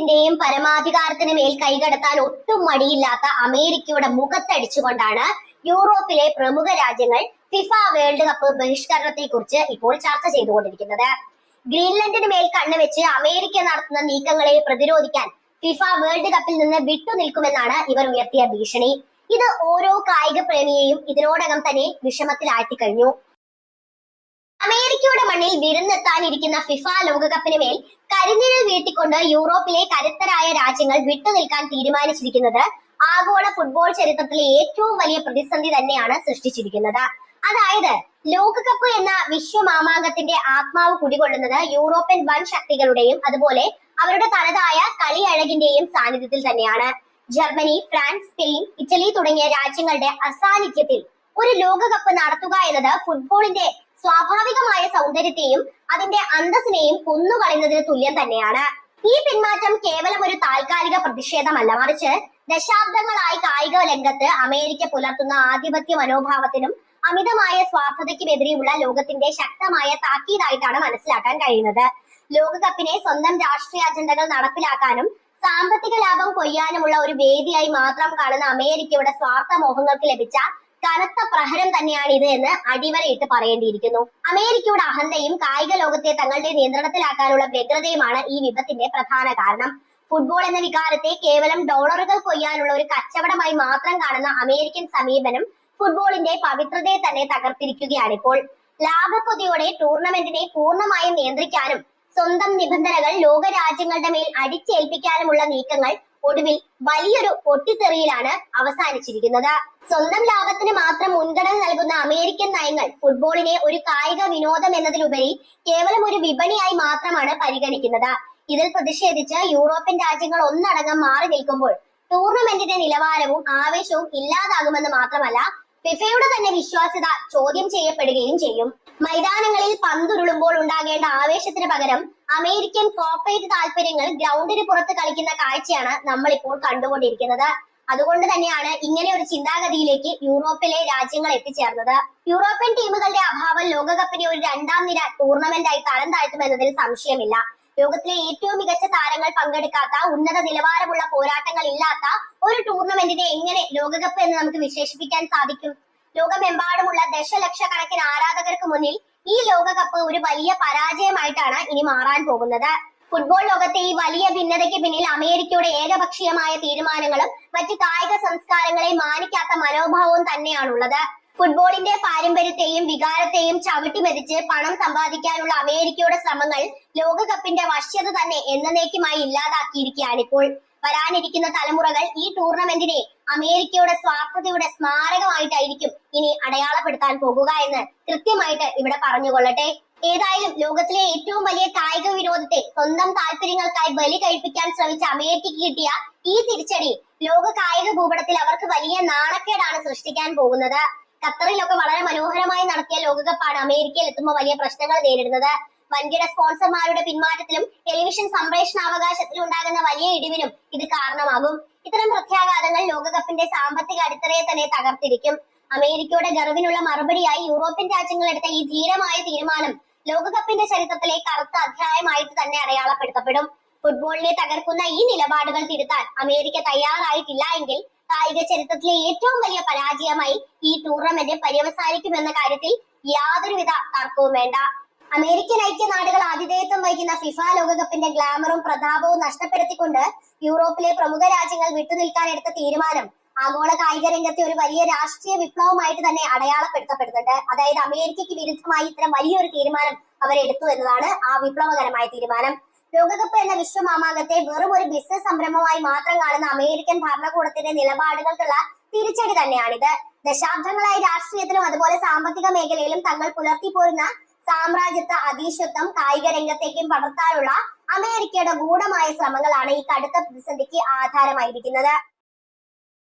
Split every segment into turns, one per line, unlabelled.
ലോകത്തിന്റെയും പരമാധികാരത്തിന് മേൽ കൈകടത്താൻ ഒട്ടും മടിയില്ലാത്ത അമേരിക്കയുടെ മുഖത്തടിച്ചുകൊണ്ടാണ് യൂറോപ്പിലെ പ്രമുഖ രാജ്യങ്ങൾ ഫിഫ വേൾഡ് കപ്പ് ബഹിഷ്കരണത്തെ കുറിച്ച് ഇപ്പോൾ ചർച്ച ചെയ്തുകൊണ്ടിരിക്കുന്നത്. ഗ്രീൻലൻഡിന് മേൽ കണ്ണുവെച്ച് അമേരിക്ക നടത്തുന്ന നീക്കങ്ങളെ പ്രതിരോധിക്കാൻ ഫിഫ വേൾഡ് കപ്പിൽ നിന്ന് വിട്ടുനിൽക്കുമെന്നാണ് ഇവർ ഉയർത്തിയ ഭീഷണി. ഇത് ഓരോ കായിക പ്രേമിയെയും ഇതിനോടകം തന്നെ വിഷമത്തിലാഴ്ത്തിക്കഴിഞ്ഞു. അമേരിക്കയുടെ മണ്ണിൽ വിരുന്നെത്താനിരിക്കുന്ന ഫിഫ ലോകകപ്പിന് മേൽ കരിനിഴൽ വീട്ടിക്കൊണ്ട് യൂറോപ്പിലെ കരുത്തരായ രാജ്യങ്ങൾ വിട്ടുനിൽക്കാൻ തീരുമാനിച്ചിരിക്കുന്നത് ആഗോള ഫുട്ബോൾ ചരിത്രത്തിലെ ഏറ്റവും വലിയ പ്രതിസന്ധി തന്നെയാണ് സൃഷ്ടിച്ചിരിക്കുന്നത്. അതായത് ലോകകപ്പ് എന്ന വിശ്വമാമാങ്കത്തിന്റെ ആത്മാവ് കുടികൊള്ളുന്നത് യൂറോപ്യൻ വൻ ശക്തികളുടെയും അതുപോലെ അവരുടെ തനതായ കളിയഴകിന്റെയും സാന്നിധ്യത്തിൽ തന്നെയാണ്. ജർമ്മനി, ഫ്രാൻസ്, സ്പെയിൻ, ഇറ്റലി തുടങ്ങിയ രാജ്യങ്ങളുടെ അസാന്നിധ്യത്തിൽ ഒരു ലോകകപ്പ് നടത്തുക എന്നത് ഫുട്ബോളിന്റെ സ്വാഭാവികമായ സൗന്ദര്യത്തെയും അതിന്റെ അന്തസ്സിനെയും കൊന്നുകളയുന്നതിന് തുല്യം തന്നെയാണ്. ഈ പിന്മാറ്റം കേവലം ഒരു താൽക്കാലിക പ്രതിഷേധമല്ല, മറിച്ച് ദശാബ്ദങ്ങളായി കായിക രംഗത്ത് അമേരിക്ക പുലർത്തുന്ന ആധിപത്യ മനോഭാവത്തിനും അമിതമായ സ്വാർത്ഥതയ്ക്കുമെതിരെയുള്ള ലോകത്തിന്റെ ശക്തമായ താക്കീതായിട്ടാണ് മനസ്സിലാക്കാൻ കഴിയുന്നത്. ലോകകപ്പിനെ സ്വന്തം രാഷ്ട്രീയ അജണ്ടകൾ നടപ്പിലാക്കാനും സാമ്പത്തിക ലാഭം കൊയ്യാനുമുള്ള ഒരു വേദിയായി മാത്രം കാണുന്ന അമേരിക്കയുടെ സ്വാർത്ഥ മോഹങ്ങൾക്ക് ലഭിച്ച കനത്ത പ്രഹരം തന്നെയാണ് ഇത് എന്ന് അടിവരയിട്ട് പറയേണ്ടിയിരിക്കുന്നു. അമേരിക്കയുടെ അഹന്തയും കായിക ലോകത്തെ തങ്ങളുടെ നിയന്ത്രണത്തിലാക്കാനുള്ള വ്യഗ്രതയുമാണ് ഈ വിപത്തിന്റെ പ്രധാന കാരണം. ഫുട്ബോൾ എന്ന വികാരത്തെ കേവലം ഡോളറുകൾ കൊയ്യാനുള്ള ഒരു കച്ചവടമായി മാത്രം കാണുന്ന അമേരിക്കൻ സമീപനം ഫുട്ബോളിന്റെ പവിത്രതയെ തന്നെ തകർത്തിരിക്കുകയാണിപ്പോൾ. ലാഭക്കൊതിയോടെ ടൂർണമെന്റിനെ പൂർണ്ണമായും നിയന്ത്രിക്കാനും സ്വന്തം നിബന്ധനകൾ ലോക രാജ്യങ്ങളുടെ മേൽ അടിച്ചേൽപ്പിക്കാനുമുള്ള നീക്കങ്ങൾ ഒടുവിൽ വലിയൊരു പൊട്ടിത്തെറിയിലാണ് അവസാനിച്ചിരിക്കുന്നത്. സ്വന്തം ലാഭത്തിന് മാത്രം മുൻഗണന നൽകുന്ന അമേരിക്കൻ നയങ്ങൾ ഫുട്ബോളിനെ ഒരു കായിക വിനോദം എന്നതിലുപരി കേവലം ഒരു വിപണിയായി മാത്രമാണ് പരിഗണിക്കുന്നത്. ഇതിൽ പ്രതിഷേധിച്ച് യൂറോപ്യൻ രാജ്യങ്ങൾ ഒന്നടങ്കം മാറി നിൽക്കുമ്പോൾ ടൂർണമെന്റിന്റെ നിലവാരവും ആവേശവും ഇല്ലാതാകുമെന്ന് മാത്രമല്ല ഫിഫയുടെ തന്നെ വിശ്വാസ്യത ചോദ്യം ചെയ്യപ്പെടുകയും ചെയ്യും. മൈതാനങ്ങളിൽ പന്തുരുളുമ്പോൾ ഉണ്ടാകേണ്ട ആവേശത്തിന് പകരം അമേരിക്കൻ കോർപ്പറേറ്റ് താല്പര്യങ്ങൾ ഗ്രൗണ്ടിന് പുറത്ത് കളിക്കുന്ന കാഴ്ചയാണ് നമ്മൾ ഇപ്പോൾ കണ്ടുകൊണ്ടിരിക്കുന്നത്. അതുകൊണ്ട് തന്നെയാണ് ഇങ്ങനെ ഒരു ചിന്താഗതിയിലേക്ക് യൂറോപ്പിലെ രാജ്യങ്ങൾ എത്തിച്ചേർന്നത്. യൂറോപ്യൻ ടീമുകളുടെ അഭാവം ലോകകപ്പിനെ ഒരു രണ്ടാം നിര ടൂർണമെന്റായി തരം താഴ്ത്തുമെന്നതിൽ സംശയമില്ല. ലോകത്തിലെ ഏറ്റവും മികച്ച താരങ്ങൾ പങ്കെടുക്കാത്ത, ഉന്നത നിലവാരമുള്ള പോരാട്ടങ്ങൾ ഇല്ലാത്ത ഒരു ടൂർണമെന്റിനെ എങ്ങനെ ലോകകപ്പ് എന്ന് നമുക്ക് വിശേഷിപ്പിക്കാൻ സാധിക്കും? ലോകമെമ്പാടുമുള്ള ദശലക്ഷക്കണക്കിന് ആരാധകർക്ക് മുന്നിൽ ഈ ലോകകപ്പ് ഒരു വലിയ പരാജയമായിട്ടാണ് ഇനി മാറാൻ പോകുന്നത്. ഫുട്ബോൾ ലോകത്തെ ഈ വലിയ ഭിന്നതയ്ക്ക് പിന്നിൽ അമേരിക്കയുടെ ഏകപക്ഷീയമായ തീരുമാനങ്ങളും മറ്റ് കായിക സംസ്കാരങ്ങളെ മാനിക്കാത്ത മനോഭാവവും തന്നെയാണുള്ളത്. ഫുട്ബോളിന്റെ പാരമ്പര്യത്തെയും വികാരത്തെയും ചവിട്ടിമെതിച്ച് പണം സമ്പാദിക്കാനുള്ള അമേരിക്കയുടെ ശ്രമങ്ങൾ ലോകകപ്പിന്റെ വശ്യത തന്നെ എന്നേക്കുമായി ഇല്ലാതാക്കിയിരിക്കുകയാണിപ്പോൾ. വരാനിരിക്കുന്ന തലമുറകൾ ഈ ടൂർണമെന്റിനെ അമേരിക്കയുടെ സ്വാർത്ഥതയുടെ സ്മാരകമായിട്ടായിരിക്കും ഇനി അടയാളപ്പെടുത്താൻ പോകുക എന്ന് കൃത്യമായിട്ട് ഇവിടെ പറഞ്ഞുകൊള്ളട്ടെ. ഏതായാലും ലോകത്തിലെ ഏറ്റവും വലിയ കായിക വിനോദത്തെ സ്വന്തം താല്പര്യങ്ങൾക്കായി ബലി കഴിപ്പിക്കാൻ ശ്രമിച്ച അമേരിക്കയ്ക്ക് കിട്ടിയ ഈ തിരിച്ചടി ലോക കായിക ഭൂപടത്തിൽ അവർക്ക് വലിയ നാണക്കേടാണ് സൃഷ്ടിക്കാൻ പോകുന്നത്. ഖത്തറിലൊക്കെ വളരെ മനോഹരമായി നടത്തിയ ലോകകപ്പാണ് അമേരിക്കയിൽ എത്തുമ്പോൾ വലിയ പ്രശ്നങ്ങൾ നേരിടുന്നത്. വൻകിട സ്പോൺസർമാരുടെ പിന്മാറ്റത്തിലും ടെലിവിഷൻ സംപ്രേഷണാവകാശത്തിലും ഉണ്ടാകുന്ന വലിയ ഇടിവിനും ഇത് കാരണമാകും. ഇത്തരം പ്രത്യാഘാതങ്ങൾ ലോകകപ്പിന്റെ സാമ്പത്തിക അടിത്തറയെ തന്നെ തകർത്തിരിക്കും. അമേരിക്കയുടെ ഗർവിനുള്ള മറുപടിയായി യൂറോപ്യൻ രാജ്യങ്ങൾ എടുത്ത ഈ ധീരമായ തീരുമാനം ലോകകപ്പിന്റെ ചരിത്രത്തിലെ കറുത്ത അധ്യായമായിട്ട് തന്നെ അടയാളപ്പെടുത്തപ്പെടും. ഫുട്ബോളിനെ തകർക്കുന്ന ഈ നിലപാടുകൾ തിരുത്താൻ അമേരിക്ക തയ്യാറായിട്ടില്ല എങ്കിൽ കായിക ചരിത്രത്തിലെ ഏറ്റവും വലിയ പരാജയമായി ഈ ടൂർണമെന്റ് പര്യവസാനിക്കുമെന്ന കാര്യത്തിൽ യാതൊരുവിധ തർക്കവും വേണ്ട. അമേരിക്കൻ ഐക്യനാടുകൾ ആതിഥേയത്വം വഹിക്കുന്ന ഫിഫ ലോകകപ്പിന്റെ ഗ്ലാമറും പ്രതാപവും നഷ്ടപ്പെടുത്തിക്കൊണ്ട് യൂറോപ്പിലെ പ്രമുഖ രാജ്യങ്ങൾ വിട്ടുനിൽക്കാൻ എടുത്ത തീരുമാനം ആഗോള കായിക രംഗത്തെ ഒരു വലിയ രാഷ്ട്രീയ വിപ്ലവമായിട്ട് തന്നെ അടയാളപ്പെടുത്തപ്പെടുന്നുണ്ട്. അതായത് അമേരിക്കയ്ക്ക് വിരുദ്ധമായി ഇത്തരം വലിയൊരു തീരുമാനം അവരെടുത്തു എന്നതാണ് ആ വിപ്ലവകരമായ തീരുമാനം. ലോകകപ്പ് എന്ന വിശ്വമാമാങ്കത്തെ വെറും ഒരു ബിസിനസ് സംരംഭമായി മാത്രം കാണുന്ന അമേരിക്കൻ ഭരണകൂടത്തിന്റെ നിലപാടുകൾക്കുള്ള തിരിച്ചടി തന്നെയാണിത്. ദശാബ്ദങ്ങളായി രാഷ്ട്രീയത്തിലും അതുപോലെ സാമ്പത്തിക മേഖലയിലും തങ്ങൾ പുലർത്തിപ്പോരുന്ന സാമ്രാജ്യത്വ അധീശത്വം കായിക രംഗത്തേക്കും പടർത്താനുള്ള അമേരിക്കയുടെ ഗൂഢമായ ശ്രമങ്ങളാണ് ഈ കടുത്ത പ്രതിസന്ധിക്ക് ആധാരമായിരിക്കുന്നത്.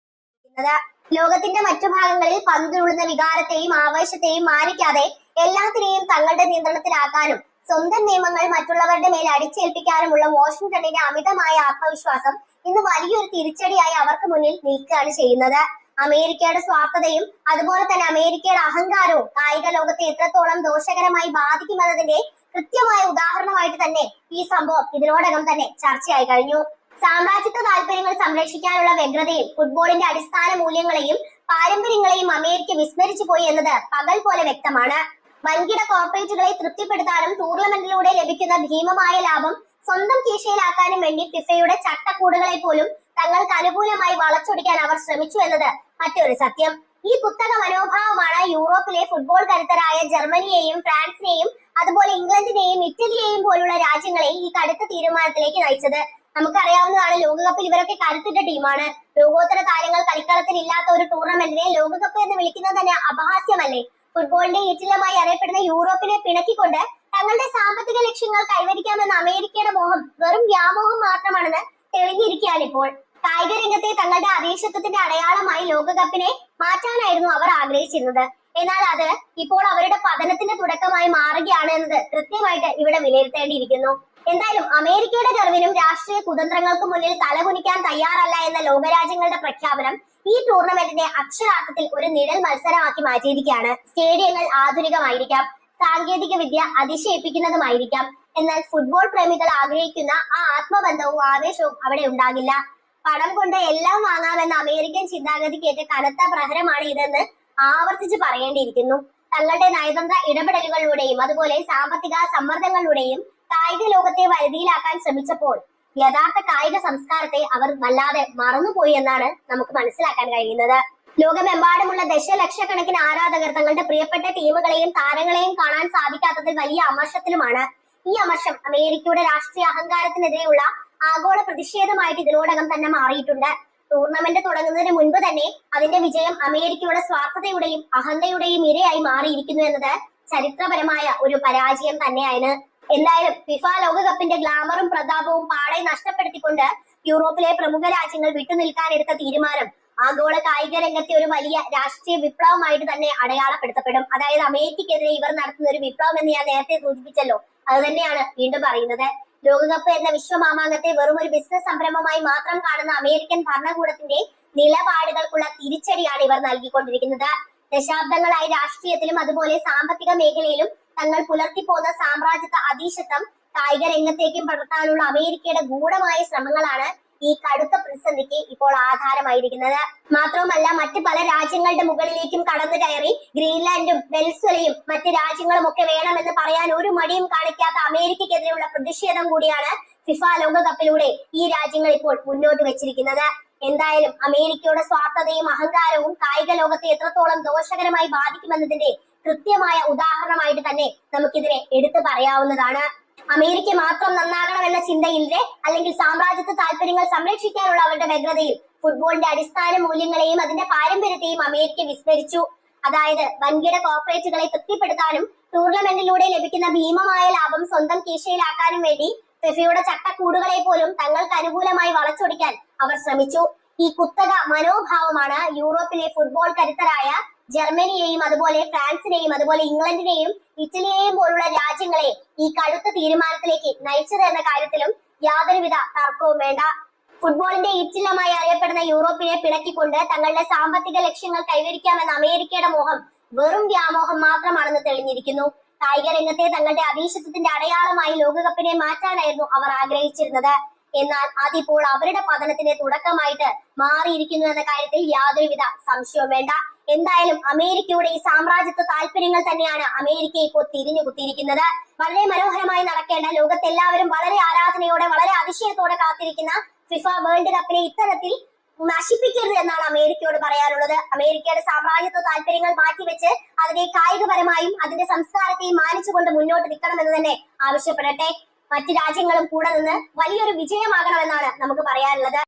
ലോകത്തിന്റെ മറ്റു ഭാഗങ്ങളിൽ പന്തുരുളുന്ന വികാരത്തെയും ആവേശത്തെയും മാനിക്കാതെ എല്ലാത്തിനെയും തങ്ങളുടെ നിയന്ത്രണത്തിലാക്കാനും സ്വന്തം നിയമങ്ങൾ മറ്റുള്ളവരുടെ മേൽ അടിച്ചേൽപ്പിക്കാനുമുള്ള വാഷിംഗ്ടണിന്റെ അമിതമായ ആത്മവിശ്വാസം ഇന്ന് വലിയൊരു തിരിച്ചടിയായി അവർക്ക് മുന്നിൽ നിൽക്കുകയാണ് ചെയ്യുന്നത്. അമേരിക്കയുടെ സ്വാർത്ഥതയും അതുപോലെ തന്നെ അമേരിക്കയുടെ അഹങ്കാരവും കായിക ലോകത്തെ എത്രത്തോളം ദോഷകരമായി ബാധിക്കുമെന്നതിന്റെ കൃത്യമായ ഉദാഹരണമായിട്ട് തന്നെ ഈ സംഭവം ഇതിനോടകം തന്നെ ചർച്ചയായി കഴിഞ്ഞു. സാമ്രാജ്യത്വ താല്പര്യങ്ങൾ സംരക്ഷിക്കാനുള്ള വ്യഗ്രതയും ഫുട്ബോളിന്റെ അടിസ്ഥാന മൂല്യങ്ങളെയും പാരമ്പര്യങ്ങളെയും അമേരിക്ക വിസ്മരിച്ചു പോയി എന്നത് പകൽ പോലെ വ്യക്തമാണ്. വൻകിട കോർപ്പറേറ്റുകളെ തൃപ്തിപ്പെടുത്താനും ടൂർണമെന്റിലൂടെ ലഭിക്കുന്ന ഭീമമായ ലാഭം സ്വന്തം കീശയിലാക്കാനും വേണ്ടി ഫിഫയുടെ ചട്ടക്കൂടുകളെ പോലും തങ്ങൾക്ക് അനുകൂലമായി വളച്ചൊടിക്കാൻ അവർ ശ്രമിച്ചു എന്നത് മറ്റൊരു സത്യം. ഈ കുത്തക മനോഭാവമാണ് യൂറോപ്പിലെ ഫുട്ബോൾ കരുത്തരായ ജർമ്മനിയെയും ഫ്രാൻസിനെയും അതുപോലെ ഇംഗ്ലണ്ടിനെയും ഇറ്റലിയെയും പോലുള്ള രാജ്യങ്ങളെ ഈ കടുത്ത തീരുമാനത്തിലേക്ക് നയിച്ചത്. നമുക്കറിയാവുന്നതാണ്, ലോകകപ്പിൽ ഇവരൊക്കെ കരുത്തിട്ട ടീമാണ്. ലോകോത്തര താരങ്ങൾ കളിക്കളത്തിൽ ഇല്ലാത്ത ഒരു ടൂർണമെന്റിനെ ലോകകപ്പ് എന്ന് വിളിക്കുന്നത് തന്നെ അപഹാസ്യമല്ലേ? ഫുട്ബോളിന്റെ ഈറ്റില്ലമായി അറിയപ്പെടുന്ന യൂറോപ്പിനെ പിണക്കിക്കൊണ്ട് തങ്ങളുടെ സാമ്പത്തിക ലക്ഷ്യങ്ങൾ കൈവരിക്കാമെന്ന അമേരിക്കയുടെ മോഹം വെറും വ്യാമോഹം മാത്രമാണെന്ന് തെളിഞ്ഞിരിക്കുകയാണ് ഇപ്പോൾ. കായിക രംഗത്തെ തങ്ങളുടെ അധീശത്വത്തിന്റെ അടയാളമായി ലോകകപ്പിനെ മാറ്റാനായിരുന്നു അവർ ആഗ്രഹിച്ചിരുന്നത്. എന്നാൽ അത് ഇപ്പോൾ അവരുടെ പതനത്തിന്റെ തുടക്കമായി മാറുകയാണ് എന്നത് കൃത്യമായിട്ട് ഇവിടെ വിലയിരുത്തേണ്ടിയിരിക്കുന്നു. എന്തായാലും അമേരിക്കയുടെ ഗർവിനും രാഷ്ട്രീയ കുതന്ത്രങ്ങൾക്കും മുന്നിൽ തലകുനിക്കാൻ തയ്യാറല്ല എന്ന ലോകരാജ്യങ്ങളുടെ പ്രഖ്യാപനം ഈ ടൂർണമെന്റിനെ അക്ഷരാർത്ഥത്തിൽ ഒരു നിഴൽ മത്സരമാക്കി മാറ്റിയിരിക്കുകയാണ്. സ്റ്റേഡിയങ്ങൾ ആധുനികമായിരിക്കാം, സാങ്കേതിക വിദ്യ അതിശയിപ്പിക്കുന്നതുമായിരിക്കാം, എന്നാൽ ഫുട്ബോൾ പ്രേമികൾ ആഗ്രഹിക്കുന്ന ആ ആത്മബന്ധവും ആവേശവും അവിടെ ഉണ്ടാകില്ല. പണം കൊണ്ട് എല്ലാം വാങ്ങാമെന്ന അമേരിക്കൻ ചിന്താഗതിക്കേറ്റ കനത്ത പ്രഹരമാണ് ഇതെന്ന് ആവർത്തിച്ച് പറയേണ്ടിയിരിക്കുന്നു. തങ്ങളുടെ നയതന്ത്ര ഇടപെടലുകളിലൂടെയും അതുപോലെ സാമ്പത്തിക സമ്മർദ്ദങ്ങളിലൂടെയും കായിക ലോകത്തെ വരുതിയിലാക്കാൻ ശ്രമിച്ചപ്പോൾ യഥാർത്ഥ കായിക സംസ്കാരത്തെ അവർ വല്ലാതെ മറന്നുപോയി എന്നാണ് നമുക്ക് മനസ്സിലാക്കാൻ കഴിയുന്നത്. ലോകമെമ്പാടുമുള്ള ദശലക്ഷക്കണക്കിന് ആരാധകർ തങ്ങളുടെ പ്രിയപ്പെട്ട ടീമുകളെയും താരങ്ങളെയും കാണാൻ സാധിക്കാത്തതിൽ വലിയ അമർഷത്തിലുമാണ്. ഈ അമർഷം അമേരിക്കയുടെ രാഷ്ട്രീയ അഹങ്കാരത്തിനെതിരെയുള്ള ആഗോള പ്രതിഷേധമായിട്ട് ഇതിനോടകം തന്നെ മാറിയിട്ടുണ്ട്. ടൂർണമെന്റ് തുടങ്ങുന്നതിന് മുൻപ് തന്നെ അതിന്റെ വിജയം അമേരിക്കയുടെ സ്വാർത്ഥതയുടെയും അഹന്തയുടെയും ഇരയായി മാറിയിരിക്കുന്നു എന്നത് ചരിത്രപരമായ ഒരു പരാജയം തന്നെയാണ്. എന്തായാലും ഫിഫ ലോകകപ്പിന്റെ ഗ്ലാമറും പ്രതാപവും പാടെ നഷ്ടപ്പെടുത്തിക്കൊണ്ട് യൂറോപ്പിലെ പ്രമുഖ രാജ്യങ്ങൾ വിട്ടുനിൽക്കാൻ എടുത്ത തീരുമാനം ആഗോള കായിക രംഗത്തെ ഒരു വലിയ രാഷ്ട്രീയ വിപ്ലവമായിട്ട് തന്നെ അടയാളപ്പെടുത്തപ്പെടും. അതായത് അമേരിക്കക്കെതിരെ ഇവർ നടത്തുന്ന ഒരു വിപ്ലവം എന്ന് ഞാൻ നേരത്തെ സൂചിപ്പിച്ചല്ലോ, അത് തന്നെയാണ് വീണ്ടും പറയുന്നത്. ലോകകപ്പ് എന്ന വിശ്വമാമാങ്കത്തെ വെറും ഒരു ബിസിനസ് സംരംഭമായി മാത്രം കാണുന്ന അമേരിക്കൻ ഭരണകൂടത്തിന്റെ നിലപാടുകൾക്കുള്ള തിരിച്ചടിയാണ് ഇവർ നൽകിക്കൊണ്ടിരിക്കുന്നത്. ദശാബ്ദങ്ങളായി രാഷ്ട്രീയത്തിലും അതുപോലെ സാമ്പത്തിക മേഖലയിലും തങ്ങൾ പുലർത്തിപ്പോന്ന സാമ്രാജ്യത്വ അധീശത്വം കായിക രംഗത്തേക്കും പടർത്താനുള്ള അമേരിക്കയുടെ ഗൂഢമായ ശ്രമങ്ങളാണ് ഈ കടുത്ത പ്രതിസന്ധിക്ക് ഇപ്പോൾ ആധാരമായിരിക്കുന്നത്. മാത്രവുമല്ല, മറ്റ് പല രാജ്യങ്ങളുടെ മുകളിലേക്കും കടന്നു കയറി ഗ്രീൻലാൻഡും വെൽസ്വലയും മറ്റ് രാജ്യങ്ങളും ഒക്കെ വേണമെന്ന് പറയാൻ ഒരു മടിയും കാണിക്കാത്ത അമേരിക്കക്കെതിരെയുള്ള പ്രതിഷേധം കൂടിയാണ് ഫിഫ ലോകകപ്പിലൂടെ ഈ രാജ്യങ്ങൾ ഇപ്പോൾ മുന്നോട്ട് വെച്ചിരിക്കുന്നത്. എന്തായാലും അമേരിക്കയുടെ സ്വാർത്ഥതയും അഹങ്കാരവും കായിക ലോകത്തെ എത്രത്തോളം ദോഷകരമായി ബാധിക്കുമെന്നതിന്റെ കൃത്യമായ ഉദാഹരണമായിട്ട് തന്നെ നമുക്കിതിനെ എടുത്തു പറയാവുന്നതാണ്. അമേരിക്ക മാത്രം നന്നാകണമെന്ന ചിന്തയിലെ അല്ലെങ്കിൽ സാമ്രാജ്യത്വ താല്പര്യങ്ങൾ സംരക്ഷിക്കാനുള്ള അവരുടെ വ്യഗ്രതയിൽ ഫുട്ബോളിന്റെ അടിസ്ഥാന മൂല്യങ്ങളെയും അതിന്റെ പാരമ്പര്യത്തെയും അമേരിക്ക വിസ്മരിച്ചു. അതായത് വൻകിട കോർപ്പറേറ്റുകളെ തൃപ്തിപ്പെടുത്താനും ടൂർണമെന്റിലൂടെ ലഭിക്കുന്ന ഭീമമായ ലാഭം സ്വന്തം കീശയിലാക്കാനും വേണ്ടി ഫിഫയുടെ ചട്ടക്കൂടുകളെ പോലും തങ്ങൾക്ക് അനുകൂലമായി വളച്ചൊടിക്കാൻ അവർ ശ്രമിച്ചു. ഈ കുത്തക മനോഭാവമാണ് യൂറോപ്പിലെ ഫുട്ബോൾ കരുത്തരായ ജർമ്മനിയെയും അതുപോലെ ഫ്രാൻസിനെയും അതുപോലെ ഇംഗ്ലണ്ടിനെയും ഇറ്റലിയെയും പോലുള്ള രാജ്യങ്ങളെ ഈ കടുത്ത തീരുമാനത്തിലേക്ക് നയിച്ചത് എന്ന കാര്യത്തിലും യാതൊരുവിധ തർക്കവും വേണ്ട. ഫുട്ബോളിന്റെ ഈറ്റില്ലമായി അറിയപ്പെടുന്ന യൂറോപ്പിനെ പിണക്കിക്കൊണ്ട് തങ്ങളുടെ സാമ്പത്തിക ലക്ഷ്യങ്ങൾ കൈവരിക്കാമെന്ന അമേരിക്കയുടെ മോഹം വെറും വ്യാമോഹം മാത്രമാണെന്ന് തെളിഞ്ഞിരിക്കുന്നു. കായിക രംഗത്തെ തങ്ങളുടെ അധീശത്വത്തിന്റെ അടയാളമായി ലോകകപ്പിനെ മാറ്റാനായിരുന്നു അവർ ആഗ്രഹിച്ചിരുന്നത്. എന്നാൽ അതിപ്പോൾ അവരുടെ പതനത്തിന്റെ തുടക്കമായിട്ട് മാറിയിരിക്കുന്നു എന്ന കാര്യത്തിൽ യാതൊരുവിധ സംശയവും വേണ്ട. എന്തായാലും അമേരിക്കയുടെ ഈ സാമ്രാജ്യത്വ താല്പര്യങ്ങൾ തന്നെയാണ് അമേരിക്കയെ ഇപ്പോൾ തിരിഞ്ഞു കുത്തിയിരിക്കുന്നത്. വളരെ മനോഹരമായി നടക്കേണ്ട, ലോകത്തെല്ലാവരും വളരെ ആരാധനയോടെ വളരെ അതിശയത്തോടെ കാത്തിരിക്കുന്ന ഫിഫ വേൾഡ് കപ്പിനെ ഇത്തരത്തിൽ നശിപ്പിക്കരുത് എന്നാണ് അമേരിക്കയോട് പറയാനുള്ളത്. അമേരിക്കയുടെ സാമ്രാജ്യത്വ താല്പര്യങ്ങൾ മാറ്റിവെച്ച് അതിനെ കായികപരമായും അതിന്റെ സംസ്കാരത്തെയും മാനിച്ചുകൊണ്ട് മുന്നോട്ട് നിൽക്കണമെന്ന് തന്നെ ആവശ്യപ്പെടട്ടെ. മറ്റു രാജ്യങ്ങളും കൂടെ നിന്ന് വലിയൊരു വിജയമാകണമെന്നാണ് നമുക്ക് പറയാനുള്ളത്.